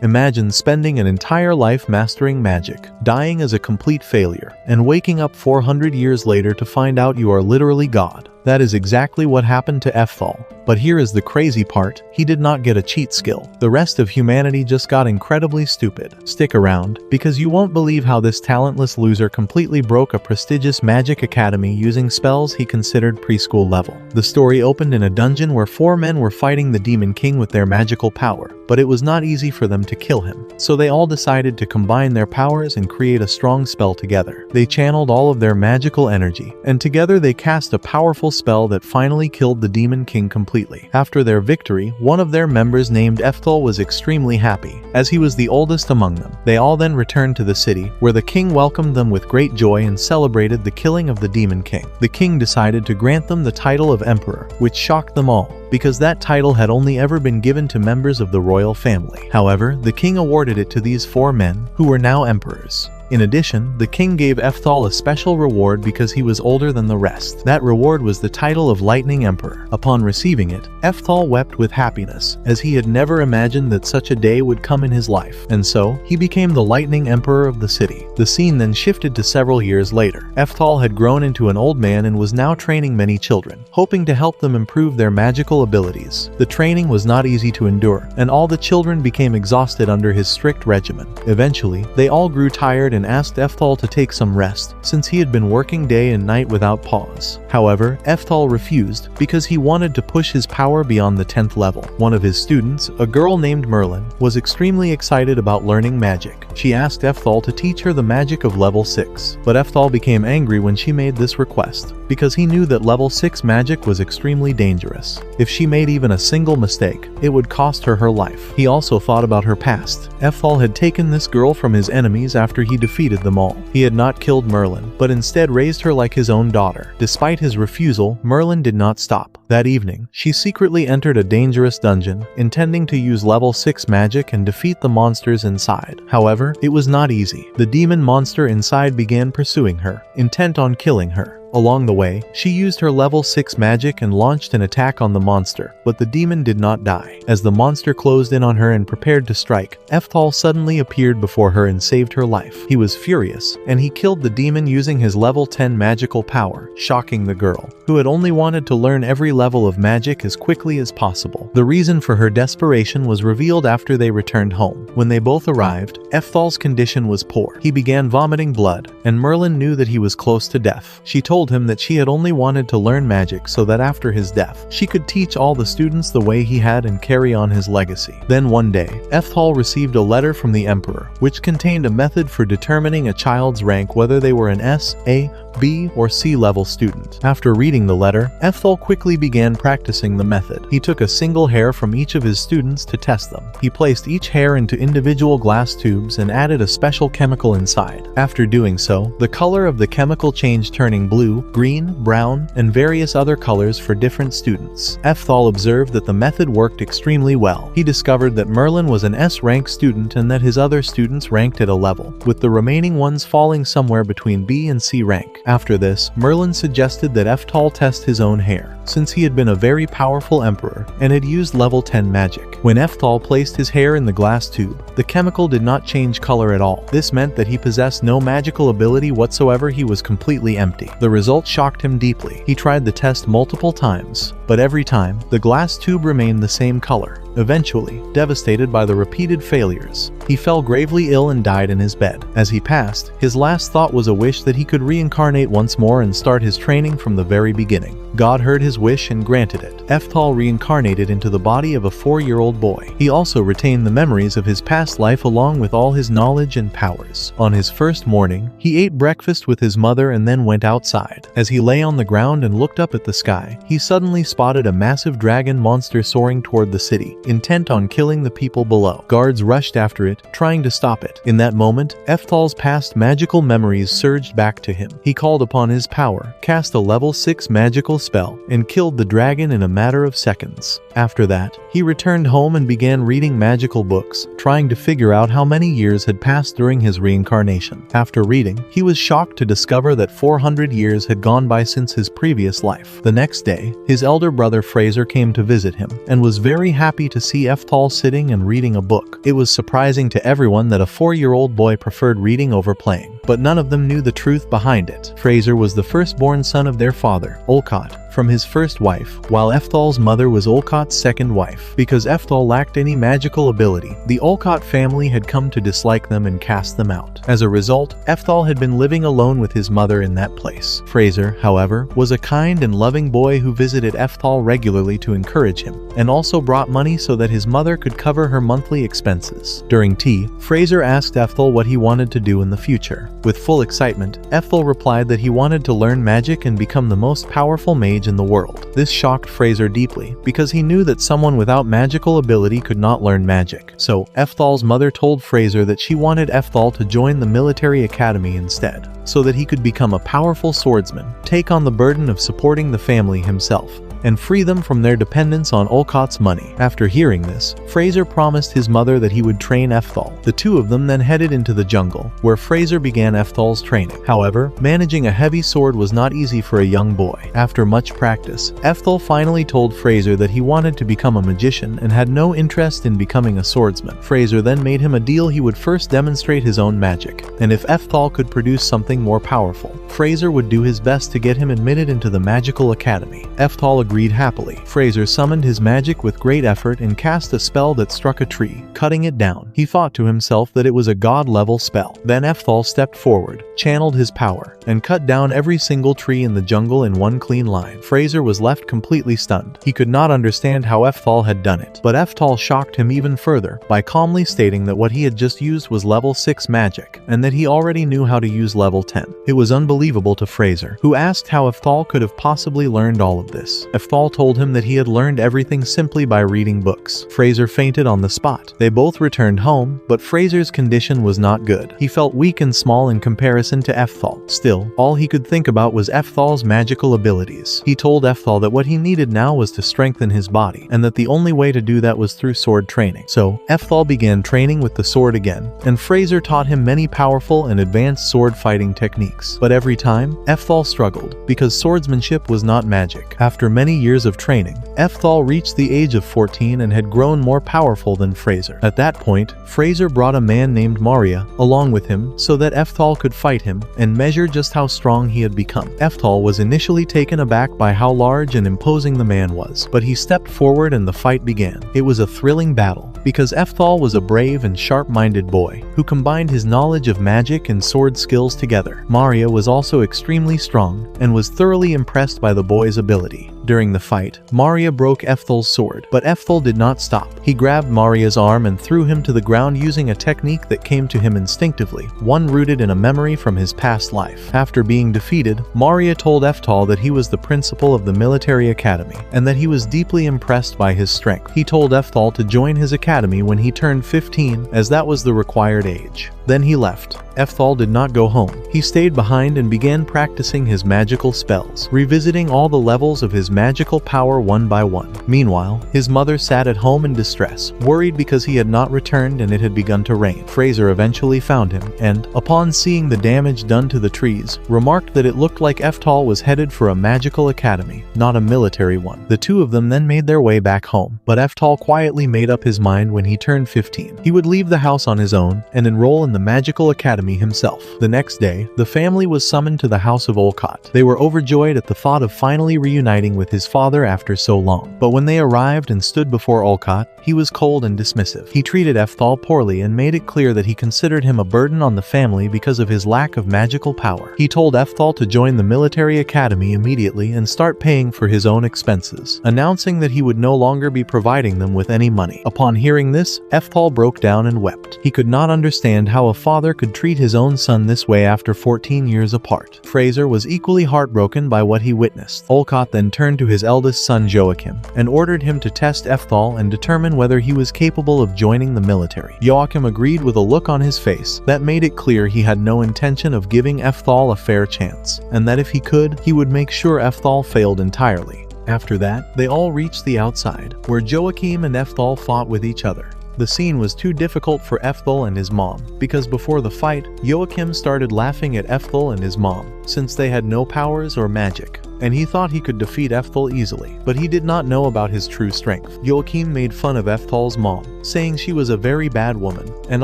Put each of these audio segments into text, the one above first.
Imagine spending an entire life mastering magic, dying as a complete failure, and waking up 400 years later to find out you are literally God. That is exactly what happened to Ephtal. But here is the crazy part, he did not get a cheat skill. The rest of humanity just got incredibly stupid. Stick around, because you won't believe how this talentless loser completely broke a prestigious magic academy using spells he considered preschool level. The story opened in a dungeon where 4 men were fighting the Demon King with their magical power, but it was not easy for them to kill him. So they all decided to combine their powers and create a strong spell together. They channeled all of their magical energy, and together they cast a powerful spell that finally killed the Demon King completely. After their victory, one of their members named Ephtal was extremely happy, as he was the oldest among them. They all then returned to the city, where the king welcomed them with great joy and celebrated the killing of the Demon King. The king decided to grant them the title of Emperor, which shocked them all, because that title had only ever been given to members of the royal family. However, the king awarded it to these 4 men, who were now emperors. In addition, the king gave Ephtal a special reward because he was older than the rest. That reward was the title of Lightning Emperor. Upon receiving it, Ephtal wept with happiness, as he had never imagined that such a day would come in his life, and so, he became the Lightning Emperor of the city. The scene then shifted to several years later. Ephtal had grown into an old man and was now training many children, hoping to help them improve their magical abilities. The training was not easy to endure, and all the children became exhausted under his strict regimen. Eventually, they all grew tired and asked Ephtal to take some rest, since he had been working day and night without pause. However, Ephtal refused, because he wanted to push his power beyond the 10th level. One of his students, a girl named Merlin, was extremely excited about learning magic. She asked Ephtal to teach her the magic of level 6, but Ephtal became angry when she made this request, because he knew that level 6 magic was extremely dangerous. If she made even a single mistake, it would cost her her life. He also thought about her past. Ephtal had taken this girl from his enemies after he defeated them all. He had not killed Merlin, but instead raised her like his own daughter. Despite his refusal, Merlin did not stop. That evening, she secretly entered a dangerous dungeon, intending to use level 6 magic and defeat the monsters inside. However, it was not easy. The demon monster inside began pursuing her, intent on killing her. Along the way, she used her level 6 magic and launched an attack on the monster, but the demon did not die. As the monster closed in on her and prepared to strike, Ephtal suddenly appeared before her and saved her life. He was furious, and he killed the demon using his level 10 magical power, shocking the girl, who had only wanted to learn every level of magic as quickly as possible. The reason for her desperation was revealed after they returned home. When they both arrived, Efthal's condition was poor. He began vomiting blood, and Merlin knew that he was close to death. She told him that she had only wanted to learn magic so that after his death, she could teach all the students the way he had and carry on his legacy. Then one day, Ephtal received a letter from the Emperor, which contained a method for determining a child's rank, whether they were an S, A, B, or C level student. After reading the letter, Ephtal quickly began practicing the method. He took a single hair from each of his students to test them. He placed each hair into individual glass tubes and added a special chemical inside. After doing so, the color of the chemical changed, turning blue, green, brown, and various other colors for different students. Ephtal observed that the method worked extremely well. He discovered that Merlin was an S-rank student and that his other students ranked at a level, with the remaining ones falling somewhere between B and C rank. After this, Merlin suggested that Ephtal test his own hair, since he had been a very powerful emperor and had used level 10 magic. When Ephtal placed his hair in the glass tube, the chemical did not change color at all. This meant that he possessed no magical ability whatsoever. He was completely empty. The result shocked him deeply. He tried the test multiple times, but every time, the glass tube remained the same color. Eventually, devastated by the repeated failures, he fell gravely ill and died in his bed. As he passed, his last thought was a wish that he could reincarnate once more and start his training from the very beginning. God heard his wish and granted it. Ephtal reincarnated into the body of a 4-year-old boy. He also retained the memories of his past life along with all his knowledge and powers. On his first morning, he ate breakfast with his mother and then went outside. As he lay on the ground and looked up at the sky, he suddenly spotted a massive dragon monster soaring toward the city, intent on killing the people below. Guards rushed after it, trying to stop it. In that moment, Efthal's past magical memories surged back to him. He called upon his power, cast a level 6 magical spell, and killed the dragon in a matter of seconds. After that, he returned home and began reading magical books, trying to figure out how many years had passed during his reincarnation. After reading, he was shocked to discover that 400 years had gone by since his previous life. The next day, his elder brother Fraser came to visit him, and was very happy to see Ephtal sitting and reading a book. It was surprising to everyone that a 4-year-old boy preferred reading over playing, but none of them knew the truth behind it. Fraser was the firstborn son of their father, Olcott, from his first wife, while Ephtal's mother was Olcott's second wife. Because Ephtal lacked any magical ability, the Olcott family had come to dislike them and cast them out. As a result, Ephtal had been living alone with his mother in that place. Fraser, however, was a kind and loving boy who visited Ephtal regularly to encourage him, and also brought money so that his mother could cover her monthly expenses. During tea, Fraser asked Ephtal what he wanted to do in the future. With full excitement, Ephtal replied that he wanted to learn magic and become the most powerful mage in the world. This shocked Fraser deeply, because he knew that someone without magical ability could not learn magic. So, Ephtal's mother told Fraser that she wanted Ephtal to join the military academy instead, so that he could become a powerful swordsman, take on the burden of supporting the family himself, and free them from their dependence on Olcott's money. After hearing this, Fraser promised his mother that he would train Ephtal. The two of them then headed into the jungle, where Fraser began Ephtal's training. However, managing a heavy sword was not easy for a young boy. After much practice, Ephtal finally told Fraser that he wanted to become a magician and had no interest in becoming a swordsman. Fraser then made him a deal: he would first demonstrate his own magic, and if Ephtal could produce something more powerful, Fraser would do his best to get him admitted into the magical academy. Ephtal agreed happily. Fraser summoned his magic with great effort and cast a spell that struck a tree, cutting it down. He thought to himself that it was a god-level spell. Then Ephtal stepped forward, channeled his power, and cut down every single tree in the jungle in one clean line. Fraser was left completely stunned. He could not understand how Ephtal had done it, but Ephtal shocked him even further by calmly stating that what he had just used was level 6 magic, and that he already knew how to use level 10. It was unbelievable to Fraser, who asked how Ephtal could have possibly learned all of this. Ephtal told him that he had learned everything simply by reading books. Fraser fainted on the spot. They both returned home, but Fraser's condition was not good. He felt weak and small in comparison to Ephtal. Still, all he could think about was Ephtal's magical abilities. He told Ephtal that what he needed now was to strengthen his body, and that the only way to do that was through sword training. So, Ephtal began training with the sword again, and Fraser taught him many powerful and advanced sword fighting techniques. But every time, Ephtal struggled, because swordsmanship was not magic. After many years of training, Ephtal reached the age of 14 and had grown more powerful than Fraser. At that point, Fraser brought a man named Maria along with him so that Ephtal could fight him and measure just how strong he had become. Ephtal was initially taken aback by how large and imposing the man was, but he stepped forward and the fight began. It was a thrilling battle, because Ephtal was a brave and sharp-minded boy who combined his knowledge of magic and sword skills together. Maria was also extremely strong and was thoroughly impressed by the boy's ability. During the fight, Maria broke Ephtal's sword, but Ephtal did not stop. He grabbed Maria's arm and threw him to the ground using a technique that came to him instinctively, one rooted in a memory from his past life. After being defeated, Maria told Ephtal that he was the principal of the military academy, and that he was deeply impressed by his strength. He told Ephtal to join his academy when he turned 15, as that was the required age. Then he left. Ephtal did not go home. He stayed behind and began practicing his magical spells, revisiting all the levels of his magical power one by one. Meanwhile, his mother sat at home in distress, worried because he had not returned and it had begun to rain. Fraser eventually found him, and, upon seeing the damage done to the trees, remarked that it looked like Ephtal was headed for a magical academy, not a military one. The two of them then made their way back home, but Ephtal quietly made up his mind when he turned 15. He would leave the house on his own and enroll in the magical academy himself. The next day, the family was summoned to the house of Olcott. They were overjoyed at the thought of finally reuniting with his father after so long. But when they arrived and stood before Olcott, he was cold and dismissive. He treated Ephtal poorly and made it clear that he considered him a burden on the family because of his lack of magical power. He told Ephtal to join the military academy immediately and start paying for his own expenses, announcing that he would no longer be providing them with any money. Upon hearing this, Ephtal broke down and wept. He could not understand how a father could treat his own son this way after 14 years apart. Fraser was equally heartbroken by what he witnessed. Olcott then turned to his eldest son Joachim and ordered him to test Ephtal and determine whether he was capable of joining the military. Joachim agreed with a look on his face that made it clear he had no intention of giving Ephtal a fair chance, and that if he could, he would make sure Ephtal failed entirely. After that, they all reached the outside, where Joachim and Ephtal fought with each other. The scene was too difficult for Ephtal and his mom, because before the fight, Joachim started laughing at Ephtal and his mom, since they had no powers or magic. and he thought he could defeat Ephtal easily, but he did not know about his true strength. Joachim made fun of Ephtal's mom, saying she was a very bad woman, and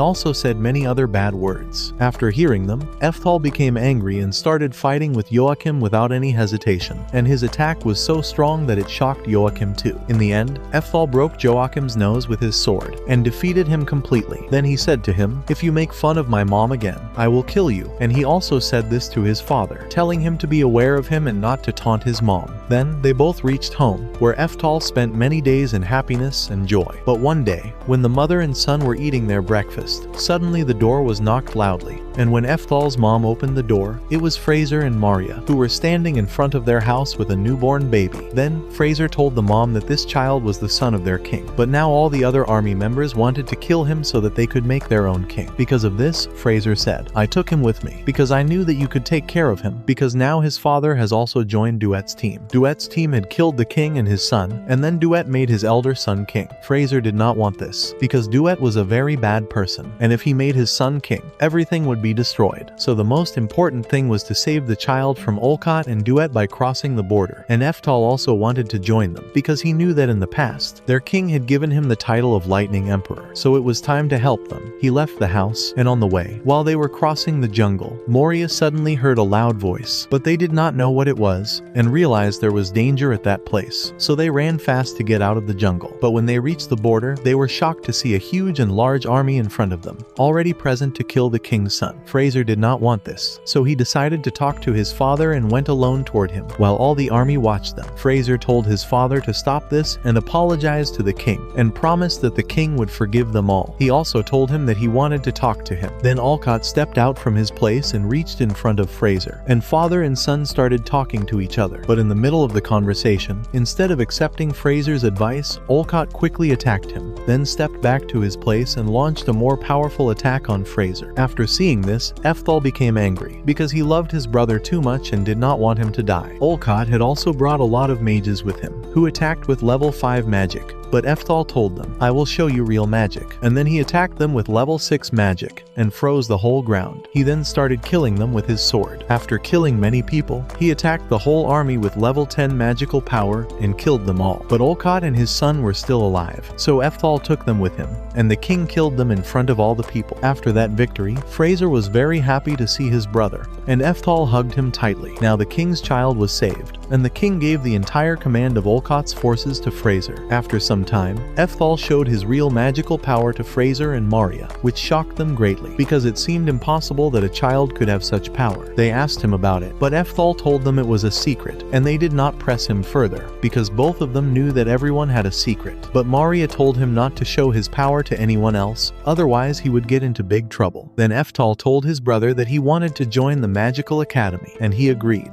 also said many other bad words. After hearing them, Ephtal became angry and started fighting with Joachim without any hesitation, and his attack was so strong that it shocked Joachim too. In the end, Ephtal broke Joachim's nose with his sword, and defeated him completely. Then he said to him, "If you make fun of my mom again, I will kill you," and he also said this to his father, telling him to be aware of him and not to taunt his mom. Then they both reached home, where Ephtal spent many days in happiness and joy. But one day, when the mother and son were eating their breakfast, suddenly the door was knocked loudly, and when Ephtal's mom opened the door, it was Fraser and Maria, who were standing in front of their house with a newborn baby. Then, Fraser told the mom that this child was the son of their king, but now all the other army members wanted to kill him so that they could make their own king. Because of this, Fraser said, "I took him with me, because I knew that you could take care of him, because now his father has also joined Duet's team." Duet's team had killed the king and his son, and then Duet made his elder son king. Fraser did not want this, because Duet was a very bad person, and if he made his son king, everything would be destroyed. So the most important thing was to save the child from Olcott and Duet by crossing the border, and Ephtal also wanted to join them, because he knew that in the past, their king had given him the title of Lightning Emperor, so it was time to help them. He left the house, and on the way, while they were crossing the jungle, Moria suddenly heard a loud voice, but they did not know what it was, and realized there was danger at that place, so they ran fast to get out of the jungle. But when they reached the border, they were shocked to see a huge and large army in front of them, already present to kill the king's son. Fraser did not want this, so he decided to talk to his father and went alone toward him, while all the army watched them. Fraser told his father to stop this and apologize to the king, and promised that the king would forgive them all. He also told him that he wanted to talk to him. Then Olcott stepped out from his place and reached in front of Fraser, and father and son started talking to each other. But in the middle of the conversation, instead of accepting Fraser's advice, Olcott quickly attacked him, then stepped back to his place and launched a more powerful attack on Fraser. After seeing this, Ephtal became angry, because he loved his brother too much and did not want him to die. Olcott had also brought a lot of mages with him, who attacked with level 5 magic. But Ephtal told them, "I will show you real magic." And then he attacked them with level 6 magic, and froze the whole ground. He then started killing them with his sword. After killing many people, he attacked the whole army with level 10 magical power, and killed them all. But Olcott and his son were still alive, so Ephtal took them with him, and the king killed them in front of all the people. After that victory, Fraser was very happy to see his brother, and Ephtal hugged him tightly. Now the king's child was saved, and the king gave the entire command of Olcott's forces to Fraser. After some time, Ephtal showed his real magical power to Fraser and Maria, which shocked them greatly, because it seemed impossible that a child could have such power. They asked him about it, but Ephtal told them it was a secret, and they did not press him further, because both of them knew that everyone had a secret. But Maria told him not to show his power to anyone else, otherwise he would get into big trouble. Then Ephtal told his brother that he wanted to join the magical academy, and he agreed.